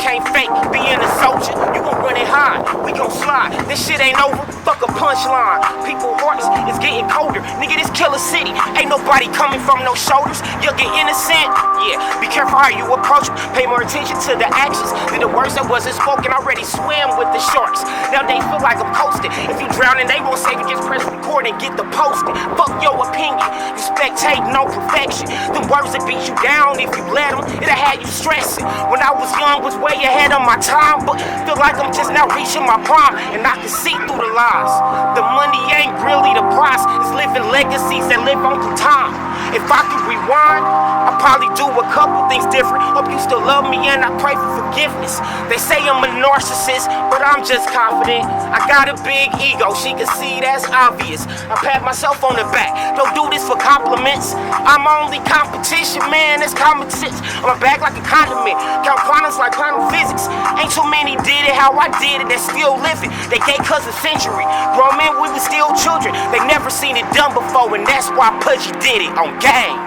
can't fake being a soldier. You gon' run it hard, we gon' slide. This shit ain't over, fuck a punchline. People hearts is getting colder. Nigga, this killer city, ain't nobody coming from no shoulders. You'll get innocent, yeah. Be careful how you approach. Pay more attention to the actions than the words that wasn't spoken. Already swam with the sharks. Now they feel like I'm coasting. If you drowning, they won't save you. Just press record and get the posting. Fuck your opinion, you spectate no perfection. Them words that beat you down if you let them, it'll have you stressing. When I was young, was way ahead of my time, but feel like I'm just now reaching my prime, and I can see through the lies. The money ain't really the price, it's living legacies that live on through time. If I could rewind, I'd probably do a couple things different. Hope you still love me and I pray for forgiveness. They say I'm a narcissist, but I'm just confident. I got a big ego, she can see that's obvious. I pat myself on the back, don't do this for compliments. I'm only competition, man, that's common sense. On my back like a condiment, count quantities like quantum physics. Ain't too many did it how I did it, they're still living. They gave cuz a century, grown men, we were still children. They never seen it done before, and that's why PUDGY did it on game.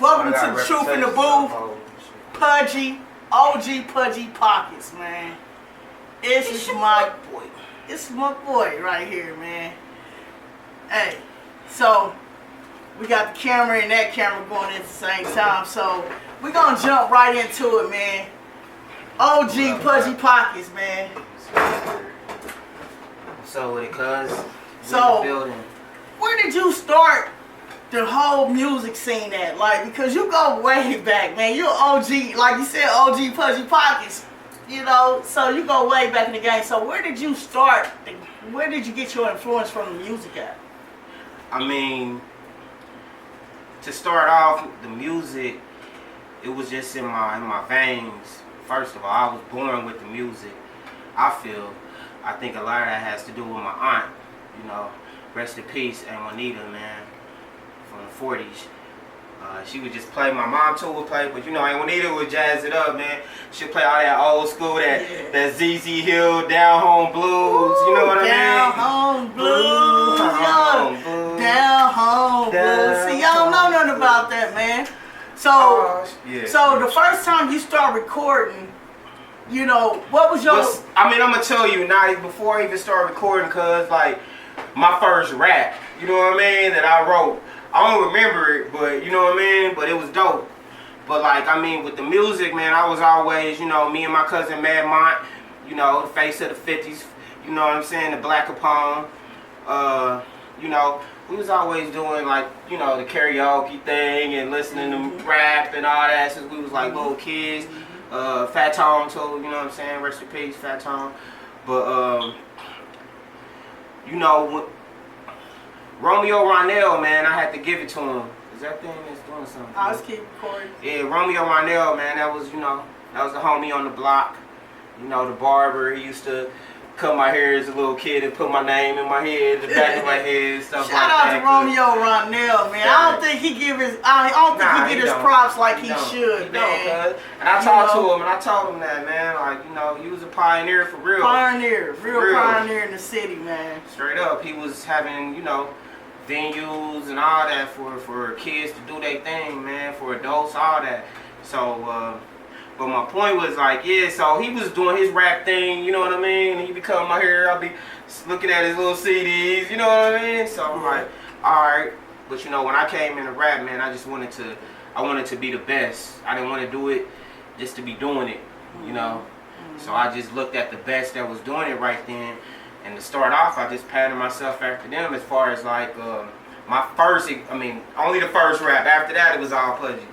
Welcome to the Truth in the Booth. PUDGY, OG PUDGY Pockets, man. It's my boy. It's my boy right here, man. Hey, so we got the camera and that camera going at the same time, so we're gonna jump right into it, man. OG PUDGY Pockets, man. So with it, cuz, so building. Where did you start the whole music scene at? Like, because you go way back, man. You're OG, like you said, OG PUDGY Pockets. You know, so you go way back in the game. So where did you start? Where did you get your influence from the music at? I mean, to start off, the music, it was just in my veins. First of all, I was born with the music. I think a lot of that has to do with my aunt. You know, rest in peace, and Juanita, man, from the 40s. She would just play. My mom too would play, but you know, Aunt Juanita would jazz it up, man. She'd play all that old school, that ZZ Hill, Down Home Blues. You know what I mean? Down Home Blues. Down Home Blues. See, y'all don't know nothing about that, man. So, so the first time you start recording, you know, what was your... I mean, I'm going to tell you, now, before I even start recording, cuz, like, my first rap, you know what I mean, that I wrote, I don't remember it, but, you know what I mean, but it was dope. But, like, I mean, with the music, man, I was always, you know, me and my cousin Mad Mont, you know, the face of the 50s, you know what I'm saying, the Black Capone, you know, we was always doing, like, you know, the karaoke thing and listening to rap and all that since we was, like, little kids. Fat Tom too, you know what I'm saying, rest in peace, Fat Tom. But, you know, Romeo Ronell, man, I had to give it to him. Is that thing that's doing something? I was keep recording. Yeah, Romeo Ronell, man, that was, you know, that was the homie on the block. You know, the barber, he used to cut my hair as a little kid and put my name in my head, the back of my head, stuff Shout like that. Shout out to Romeo Ronell, man. I don't think he give his, I don't think he get his props like he should, man. And I talked to him and I told him that, man, like, you know, he was a pioneer for real. Pioneer, real pioneer in the city, man. Straight up, he was having, you know, venues and all that for kids to do their thing, man, for adults, all that. So, but my point was like, yeah, so he was doing his rap thing, you know what I mean? He be cutting my hair, I'll be looking at his little CDs, you know what I mean? So I'm like, alright. But you know, when I came into rap, man, I just wanted to be the best. I didn't want to do it just to be doing it, you know? So I just looked at the best that was doing it right then. And to start off, I just patterned myself after them as far as like, my first, I mean, only the first rap. After that, it was all PUDGY.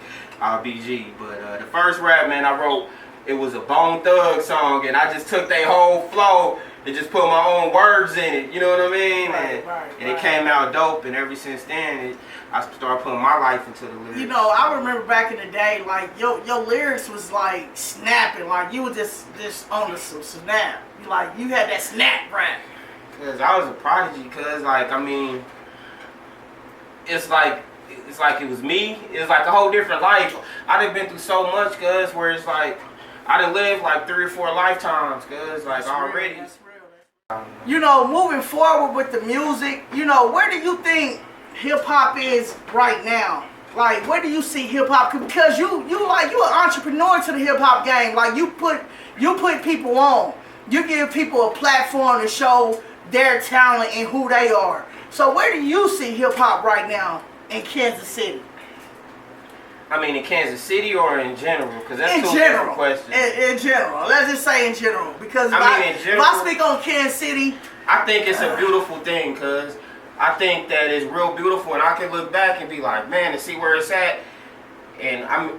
BG, but the first rap, man, I wrote, it was a Bone Thug song, and I just took their whole flow and just put my own words in it, you know what I mean? And it came out dope, and ever since then, I started putting my life into the lyrics. You know, I remember back in the day, like, your lyrics was like snapping, like you were just on the snap. Like, you had that snap rap. Because I was a prodigy, because, like, I mean, it's like it was me. It's like a whole different life. I done been through so much, cuz, where it's like, I done lived like 3 or 4 lifetimes, cuz, like, already. That's real. You know, moving forward with the music, you know, where do you think hip-hop is right now? Like, where do you see hip hop? Because you an entrepreneur to the hip hop game. Like, you put people on. You give people a platform to show their talent and who they are. So where do you see hip hop right now in Kansas City? I mean, in Kansas City or in general? Because that's two different questions. In general. Let's just say in general. Because if if I speak on Kansas City, I think it's a beautiful thing, cause I think that it's real beautiful, and I can look back and be like, man, to see where it's at, and I'm,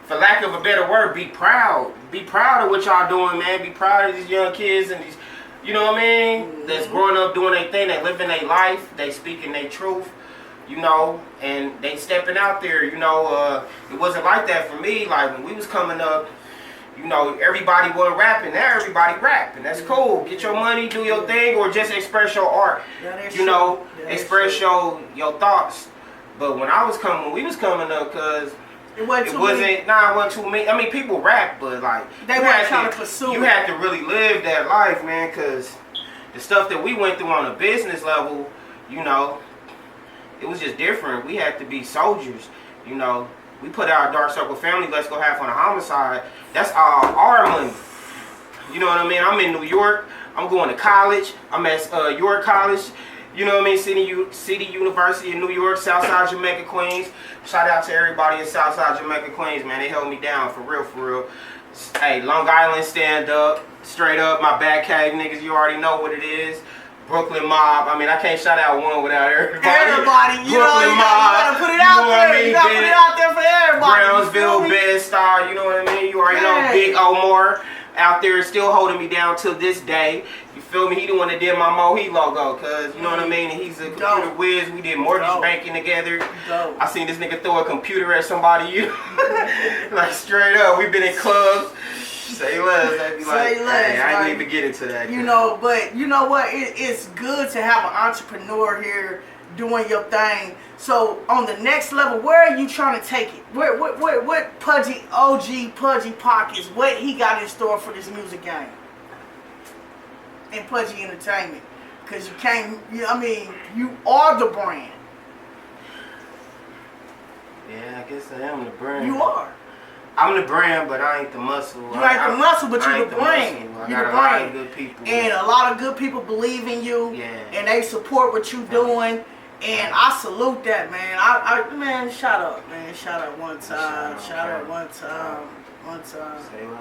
for lack of a better word, be proud. Be proud of what y'all doing, man. Be proud of these young kids and these, you know what I mean? That's growing up doing their thing. They living their life. They speaking their truth, you know, and they stepping out there. You know, it wasn't like that for me. Like when we was coming up, you know, everybody wasn't rapping. Now everybody rapping. That's cool. Get your money, do your thing, or just express your art. You know, express your thoughts. But when we was coming up, cause it wasn't too many. I mean, people rap, but like they weren't trying to pursue. You had to really live that life, man, cause the stuff that we went through on a business level, you know, it was just different. We had to be soldiers, you know. We put our Dark Circle family, let's go half on a homicide. That's all our money. You know what I mean? I'm in New York. I'm going to college. I'm at York College. You know what I mean? City University in New York, Southside Jamaica, Queens. Shout out to everybody in Southside Jamaica, Queens, man. They held me down for real, for real. Hey, Long Island stand up, straight up. My back cave niggas, you already know what it is. Brooklyn Mob. I mean, I can't shout out one without everybody. You know, you gotta put it out there. You gotta put it out there for everybody. Brownsville, Bed-Stuy, you know what I mean? You already know Big Omar out there still holding me down till this day. You feel me? He the one that did my Mohi logo, cause you know what I mean? He's a computer whiz. We did mortgage banking together. I seen this nigga throw a computer at somebody, like straight up. We been in clubs. Say less. I'd be like, hey, I didn't even get into that. You know, but you know what? It's good to have an entrepreneur here doing your thing. So on the next level, where are you trying to take it? What Pudgy, OG Pudgy Pockets, what he got in store for this music game and Pudgy Entertainment? Because you can't, I mean, you are the brand. Yeah, I guess I am the brand. You are. I'm the brand, but I ain't the muscle. You ain't the muscle, but you the brand. You the brand. A lot of good people. And a lot of good people believe in you. Yeah. And they support what you doing. And I salute that, man. Man, shout out, man. Shout out one time. Shout out one time. One time. Say less.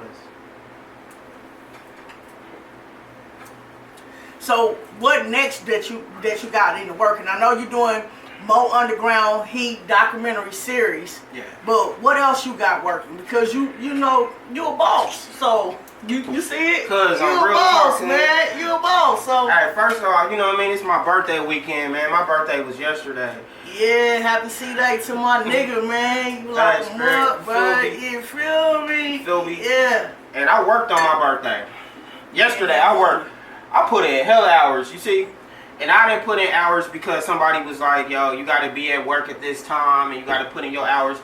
So what next that you got in the work? And I know you're doing Mo Underground Heat documentary series. Yeah. But what else you got working? Because you know you a boss. So you see it? Cause you I'm a real boss, talking. man. You a boss. So alright, first of all, you know what I mean? It's my birthday weekend, man. My birthday was yesterday. yeah, happy C-Day to my nigga, man. You like what, bro? You feel me? Feel me? Yeah. And I worked on my birthday. Yesterday I worked. I put in hell hours, you see? And I didn't put in hours because somebody was like, yo, you got to be at work at this time and you got to put in your hours.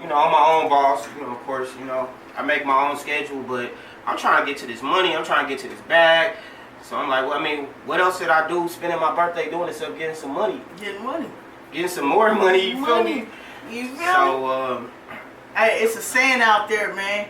You know, I'm my own boss. You know, of course, you know, I make my own schedule, but I'm trying to get to this money. I'm trying to get to this bag. So I'm like, well, I mean, what else did I do spending my birthday doing except getting some money? Getting money. Getting some more money, you feel me? You feel me? So, hey, it's a saying out there, man.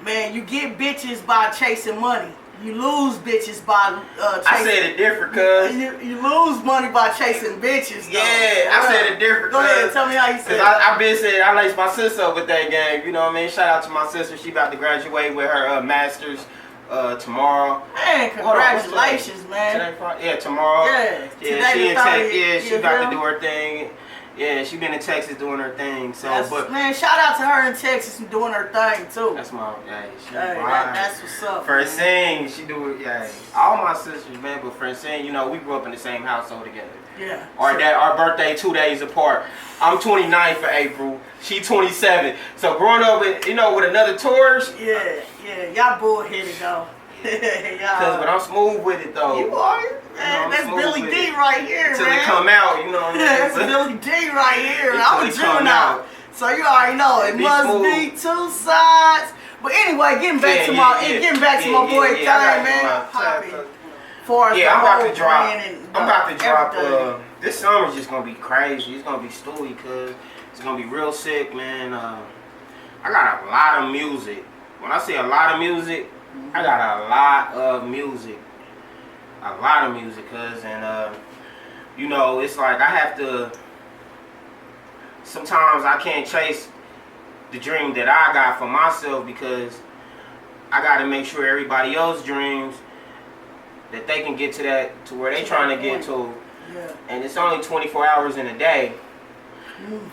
Man, you get bitches by chasing money. You lose bitches by chasing. I said it different, cuz. You lose money by chasing bitches, though. Yeah, I said it different, Go ahead, tell me how you said it. I been saying I laced my sister up with that game, you know what I mean? Shout out to my sister. She about to graduate with her master's tomorrow. Man, congratulations, man. Today, yeah, tomorrow. Yeah, she about to do her thing. Yeah, she been in Texas doing her thing. So, man, shout out to her in Texas and doing her thing too. That's my, that's what's up. Francine, she do it. Yeah, all my sisters, man. But Francine, you know, we grew up in the same household together. Yeah. Our birthday 2 days apart. I'm 29th for April. She 27. So growing up, with another Taurus. Yeah. Y'all bullheaded though. But I'm smooth with it though. You are, man. That's Billy D right here, Till man. it come out, you know what I mean? That's Billy D right here. I'm a Gemini, so you already know it must be two sides. But anyway, getting back to my boy thing, man. I'm about to drop This summer's just gonna be crazy. It's gonna be stewy, cause it's gonna be real sick, man. I got a lot of music. When I say a lot of music, I got a lot of music. A lot of music, cuz, and you know, it's like I have to. Sometimes I can't chase the dream that I got for myself because I got to make sure everybody else's dreams that they can get to that to where they trying to get to. Yeah. And it's only 24 hours in a day.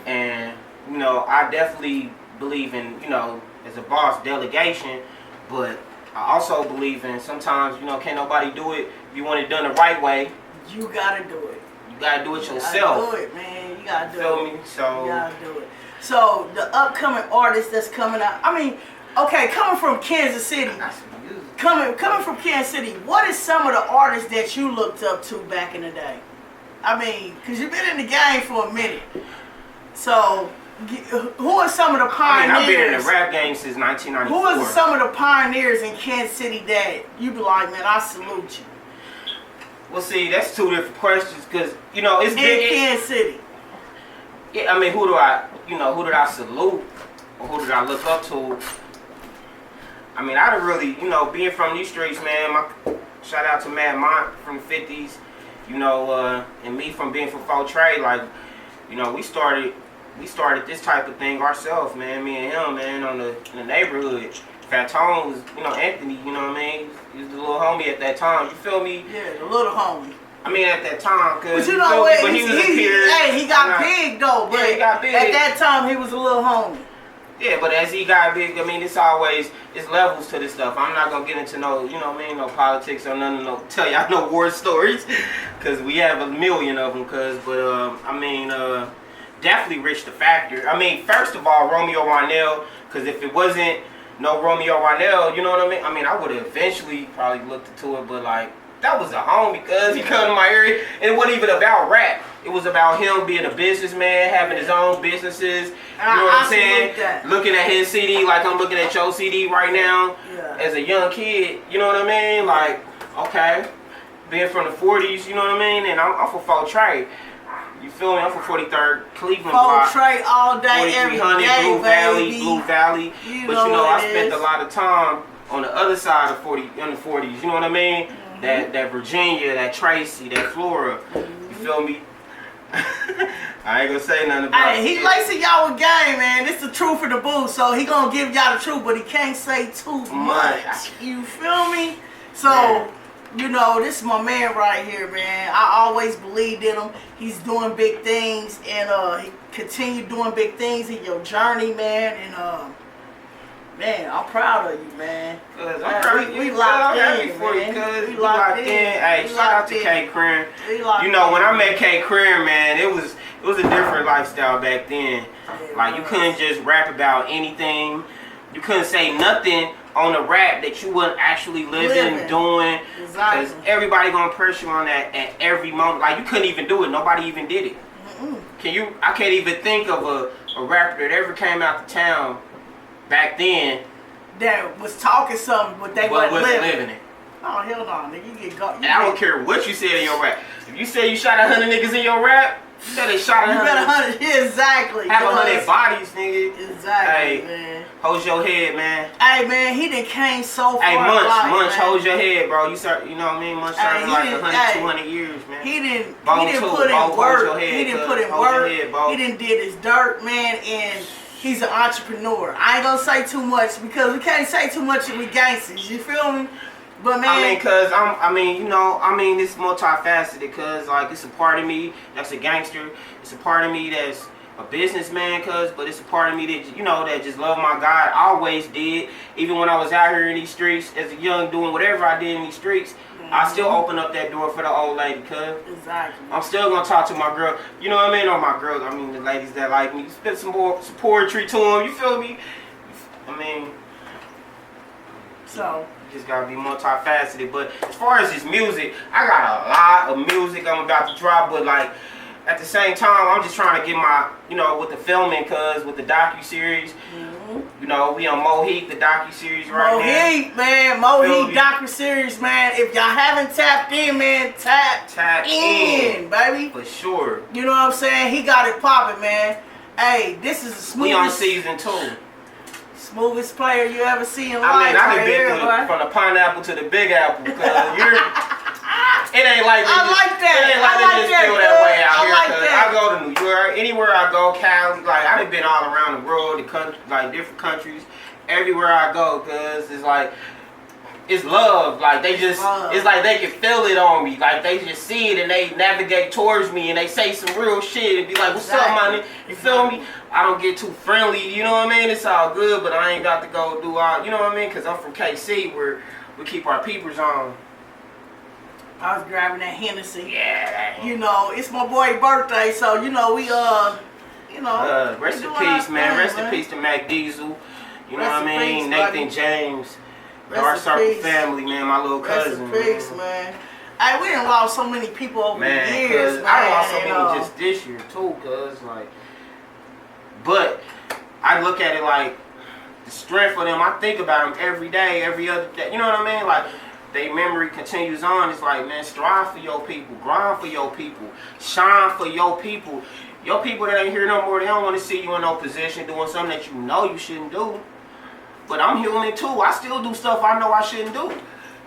And you know, I definitely believe in, you know, as a boss, delegation, but I also believe in sometimes, you know, can't nobody do it. If you want it done the right way, you gotta do it. You gotta do it yourself. You gotta do it, man. You gotta do Feel it. me? So you gotta do it. So the upcoming artists that's coming out. I mean, okay, coming from Kansas City. Coming from Kansas City, what is some of the artists that you looked up to back in the day? I mean, because you've been in the game for a minute. So, who are some of the pioneers? I mean, I've been in the rap game since 1994. Who are some of the pioneers in Kansas City that you be like, man, I salute you? Well, see, that's two different questions because, you know, it's big. In Kansas City. Yeah, I mean, who did I salute or who did I look up to? I mean, I done really, you know, being from these streets, man, shout out to Mad Mont from the 50s, you know, and me from being from POKCETTZ, like, you know, we started this type of thing ourselves, man, me and him, man, in the neighborhood. Fat Tone was, you know, Anthony, you know what I mean? He was the little homie at that time, you feel me? Yeah, the little homie. I mean, at that time, cause but you know what? But he was a peer. Hey, he got big though. But yeah, he got big. At that time, he was a little homie. Yeah, but as he got big, I mean, it's levels to this stuff. I'm not gonna get into no, you know what I mean, no politics or nothing, tell y'all no war stories, cause we have a million of them, but I mean, definitely Rich the Factor. I mean, first of all, Romeo Ronell, cause if it wasn't no Romeo Ronell, you know what I mean, I would have eventually probably looked into it, but like, that was a homie because he come to my area, and it wasn't even about rap. It was about him being a businessman, having his own businesses. You know what I'm saying? Looking at his CD like I'm looking at your CD right now as a young kid. You know what I mean? Like, okay, being from the 40s, you know what I mean? And I'm from POKCETTZ. You feel me? I'm from 43rd Cleveland block. POKCETTZ all day, every day, Blue Valley, Blue Valley. But you know, I spent a lot of time on the other side of in the 40s. You know what I mean? That Virginia, that Tracy, that Flora. You feel me? I ain't gonna say nothing about it. He lacing y'all with game, man. It's the truth of the booth, so he gonna give y'all the truth, but he can't say too much. You feel me? So, you know, this is my man right here, man. I always believed in him. He's doing big things, and he continue doing big things in your journey, man. And man, I'm proud of you, man. We locked in, man. We locked in. Hey, shout out to K Cream. You know, when I met K Cream, man, it was a different lifestyle back then. Like, you couldn't just rap about anything. You couldn't say nothing on the rap that you wasn't actually living, doing. Because everybody gonna press you on that at every moment. Like, you couldn't even do it. Nobody even did it. I can't even think of a rapper that ever came out to town back then that was talking something, but they wasn't living it. Oh, hell no, nigga. You get and I don't care what you said in your rap. If you say you shot 100 niggas in your rap, you better shot 100. You better 100. Yeah, exactly. Have 100 bodies, nigga. Exactly, hey, man. Hold your head, man. Hey, man, he done came so far. Hey, Munch, man. Hold your head, bro. You start, you know what I mean? Munch started like 100, 200 years, man. He didn't put in work. He didn't put in work. He didn't did his dirt, man, and he's an entrepreneur. I ain't gonna say too much because we can't say too much if we gangsters. You feel me? But man, I mean, cause it's multifaceted. Cause like it's a part of me that's a gangster. It's a part of me that's a businessman. But it's a part of me that that just love my God. I always did. Even when I was out here in these streets as a young, doing whatever I did in these streets. I still open up that door for the old lady, cuz. Exactly. I'm still gonna talk to my girl. You know what I mean? Or my girls. I mean the ladies that like me. Spit some poetry to them. You feel me? I mean, so you just gotta be multifaceted. But as far as this music, I got a lot of music I'm about to drop. But like, at the same time, I'm just trying to get my, you know, with the filming, cause with the docu-series, you know, we on Moheat, the docu-series right now. Moheat, man. Moheat docu-series, man. If y'all haven't tapped in, man, tap in, baby. For sure. You know what I'm saying? He got it popping, man. Hey, this is the smoothest. We on season 2. Smoothest player you ever see in life. I mean, I've right been from the pineapple to the big apple, because you're... It ain't like I like that. It ain't like they just feel that way out here. Like that. I go to New York, anywhere I go, Cali, like I done been all around the world, the country, like different countries, everywhere I go, cause it's like it's love. Like they just, it's like they can feel it on me. Like they just see it and they navigate towards me and they say some real shit and be like, "What's up, my nigga?" You feel me? I don't get too friendly. You know what I mean? It's all good, but I ain't got to go do all. You know what I mean? Cause I'm from KC, where we keep our peepers on. I was grabbing that Hennessy. Yeah. You know, it's my boy's birthday, so you know we you know. Rest in peace, man. Rest in peace to Mac Diesel. You know what I mean? Nathan James. Dark Circle family, man. My little cousin. Rest in peace, man. Hey, we done lost so many people over the years, man. I lost so many just this year too, cause like. But I look at it like the strength of them. I think about them every day, every other day. You know what I mean? Like. Their memory continues on. It's like, man, strive for your people, grind for your people, shine for your people. Your people that ain't here no more, they don't want to see you in no position doing something that you know you shouldn't do. But I'm human too. I still do stuff I know I shouldn't do.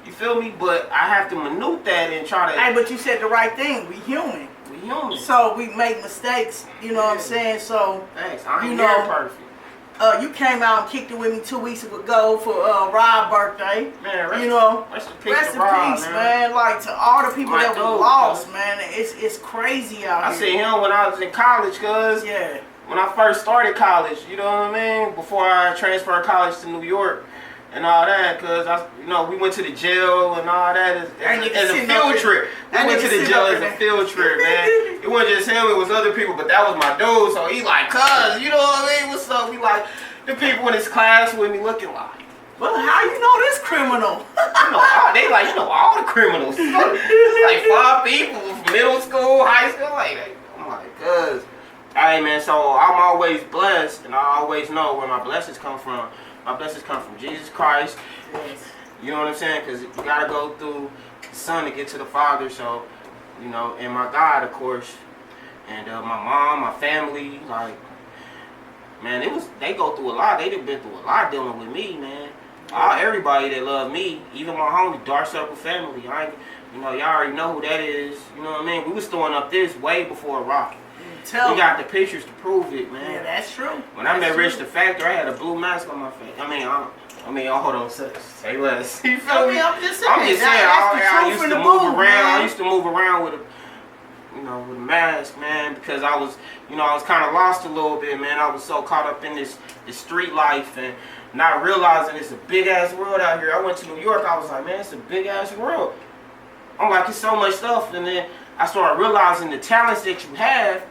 You feel me? But I have to maneuver that and try to... Hey, but you said the right thing. We human. We human. So we make mistakes. You know what I'm saying? So, thanks. I ain't near perfect. You came out and kicked it with me 2 weeks ago for Rob's birthday. Man, rest in peace, man. Like to all the people that we lost, man. It's crazy out here. I seen him when I was in college, cuz. Yeah. When I first started college, you know what I mean? Before I transferred college to New York and all that, cuz we went to the jail and all that as a field trip. We went to the jail as a field trip, man. It wasn't just him, it was other people, but that was my dude. So he like, cuz, you know what I mean? What's up? We like, the people in his class with me looking like, well, how you know this criminal? They like, all the criminals. It's like 5 people from middle school, high school. I'm like, cuz. Alright, man, so I'm always blessed, and I always know where my blessings come from. My blessings come from Jesus Christ. Yes. You know what I'm saying? Because you got to go through the Son to get to the Father. So, you know, and my God, of course. And my mom, my family, like, man, they go through a lot. They done been through a lot dealing with me, man. Everybody that love me, even my homie, Dark Circle family. Y'all already know who that is. You know what I mean? We was throwing up this way before Rocky. We got the pictures to prove it, man. Yeah, that's true. When I met Rich the Factor, I had a blue mask on my face. Hold on, say less. You feel me? I'm just saying. I used to move around. I used to move around with a mask, man, because I was kind of lost a little bit, man. I was so caught up in this street life and not realizing it's a big ass world out here. I went to New York. I was like, man, it's a big ass world. I'm like, it's so much stuff, and then I started realizing the talents that you have.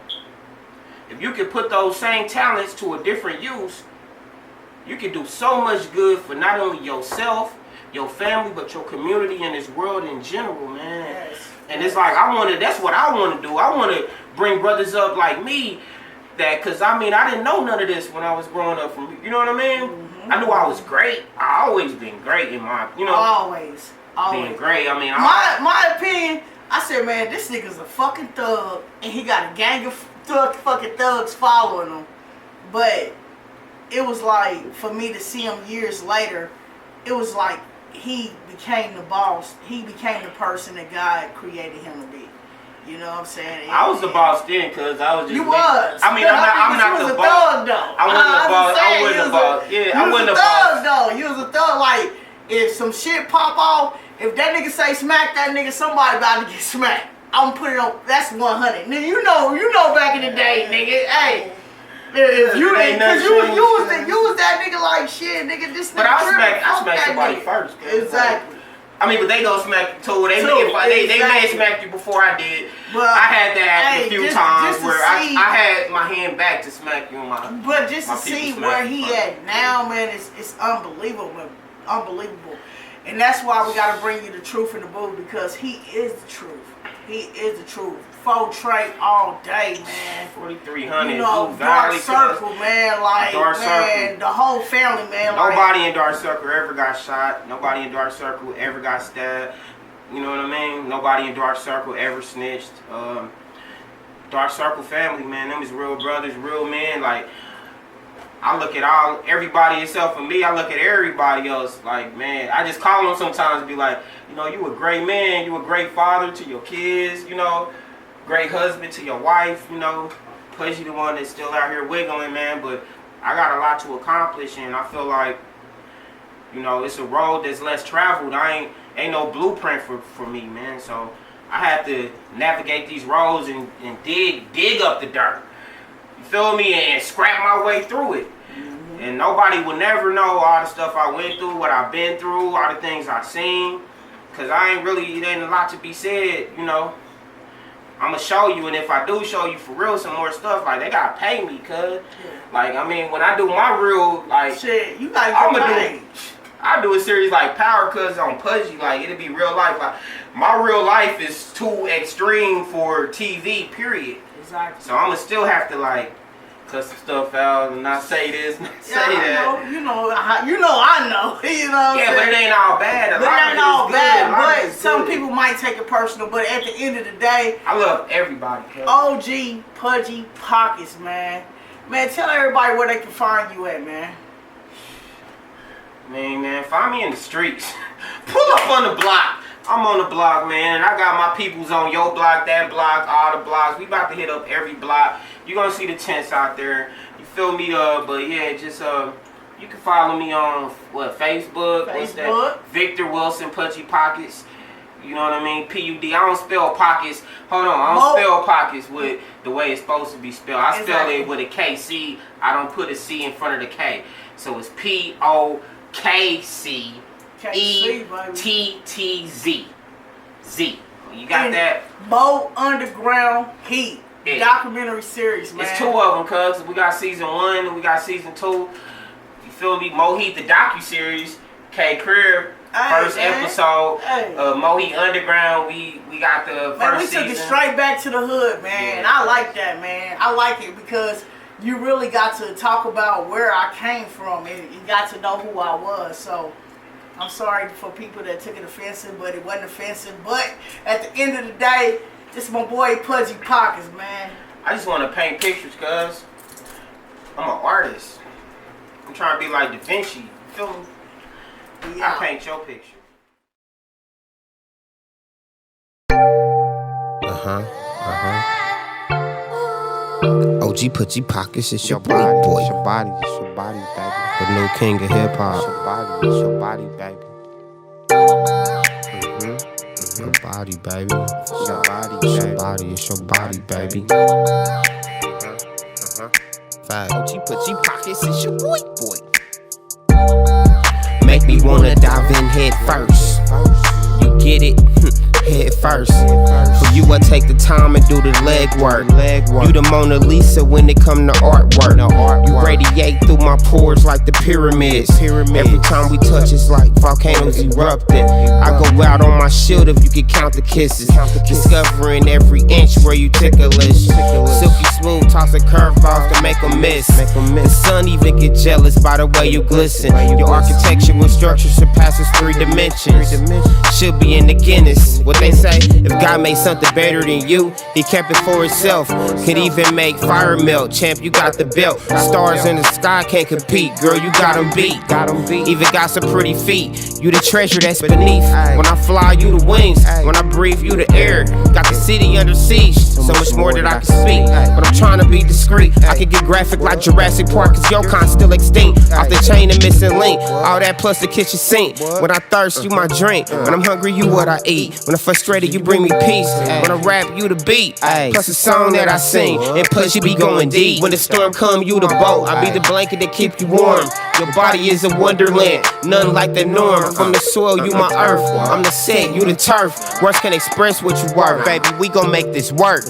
If you can put those same talents to a different use, you can do so much good for not only yourself, your family, but your community and this world in general, man. Yes. And it's like, that's what I want to do. I want to bring brothers up like me, because I didn't know none of this when I was growing up. You know what I mean? Mm-hmm. I knew I was great. I always been great in my, Always. Being great. My opinion, I said, man, this nigga's a fucking thug, and he got a gang of fucking thugs following him. But it was like, for me to see him years later, it was like he became the boss. He became the person that God created him to be. You know what I'm saying? I was the boss then, cause I was just. You was. I'm not the boss. I wasn't the boss. I wasn't the boss. Yeah, I wasn't the boss. Though you was a thug. Like if some shit pop off, if that nigga say smack that nigga, somebody about to get smacked. I'm gonna put it on. That's 100. Nigga, you know back in the day, nigga. Hey. If you ain't, cause you was that nigga like shit, nigga. This nigga. But I smacked somebody first. Exactly. But they gonna smack you too. They may smack you before I did. But I had that a few times where I had my hand back to smack you. But just to see where he at now, man, it's unbelievable, unbelievable. And that's why we gotta bring you the truth in the booth, because he is the truth. He is the truth. Full Trey all day, man. 4300. You know, Dark Circle, man. Like, Dark man, Circle. the whole family, man. Nobody in Dark Circle ever got shot. Nobody in Dark Circle ever got stabbed. You know what I mean? Nobody in Dark Circle ever snitched. Dark Circle family, man. Them is real brothers, real men. Like, I look at everybody except for me. I look at everybody else. Like, man, I just call them sometimes and be like, you know, you a great man. You a great father to your kids. You know, great husband to your wife. You know, Pudgy the one that's still out here wiggling, man. But I got a lot to accomplish, and I feel like, you know, it's a road that's less traveled. Ain't no blueprint for me, man. So I had to navigate these roads and dig up the dirt. You feel me? And scrap my way through it. Mm-hmm. And nobody will never know all the stuff I went through, what I've been through, all the things I've seen. Cause it ain't a lot to be said, you know. I'ma show you, and if I do show you for real some more stuff, like, they gotta pay me, cuz. Like, I mean, when I do my real, like, shit, you gotta I do a series like Power Cuz on Pudgy, like, it'll be real life. Like, my real life is too extreme for TV, period. Exactly. So I'ma still have to, like, cut some stuff out and not say this, not say that. You know, I know. You know what I'm saying? But it ain't all bad. It ain't all bad, but some people might take it personal. But at the end of the day, I love everybody. OG Pudgy Pockets, man. Man, tell everybody where they can find you at, man. Man, find me in the streets. Pull up on the block. I'm on the block, man. I got my peoples on your block, that block, all the blocks. We about to hit up every block. You're gonna see the tents out there. You feel me? But yeah, just you can follow me on Facebook. What's that? Victor Wilson Pudgy Pockets. You know what I mean? PUD. I don't spell pockets. Hold on, I don't spell pockets with the way it's supposed to be spelled. I spell it with a KC. I don't put a C in front of the K. So it's POKCETTZ. Z. You got that? Mo Underground Heat. Yeah. Documentary series, man. It's 2 of them, cuz. We got season 1 and we got season 2. You feel me? Mo Heat, the docu-series. K Crib, first episode. Mo Heat Underground, we got the first season. We took it straight back to the hood, man. Yeah. I like that, man. I like it because you really got to talk about where I came from and you got to know who I was. So I'm sorry for people that took it offensive, but it wasn't offensive. But at the end of the day, this is my boy Pudgy Pockets, man. I just want to paint pictures, cuz I'm an artist. I'm trying to be like Da Vinci. You feel me? Yeah. I paint your picture. OG Pudgy Pockets, it's your boy. It's your body, baby. The new king of hip hop. It's your body, baby. Your body, baby. It's your body, It's your body, baby. Fact. OG Pudgy Pockets, it's your boy. Make me wanna dive in head first. You get it? Head first. For you, I take the time and do the legwork. You the Mona Lisa when it come to artwork. You radiate through my pores like the pyramids. Every time we touch, it's like volcanoes erupting. I go out on my shield if you can count the kisses. Discovering every inch where you ticklish. Silky smooth, toss a curveball to make 'em miss. The sun even get jealous by the way you glisten. Your architectural structure surpasses 3 dimensions. Should be in the Guinness. What they say, if God made something better than you, he kept it for himself. Could even make fire melt. Champ, you got the belt. Stars in the sky can't compete. Girl, you got them beat. Even got some pretty feet. You the treasure that's beneath. When I fly, you the wings. When I breathe, you the air. Got the city under siege. So much more that I can speak. But I'm trying to be discreet. I can get graphic like Jurassic Park, cause your kind still extinct. Off the chain and missing link. All that plus the kitchen sink. When I thirst, you my drink. When I'm hungry, you what I eat. When I'm frustrated, you bring me peace. When I rap, you the beat. Plus the song that I sing. And Pudgy be going deep. When the storm come, you the boat. I be the blanket that keep you warm. Your body is a wonderland, none like the norm. From the soil, you my earth. I'm the set, you the turf. Words can express what you are, baby. We gon' make this work.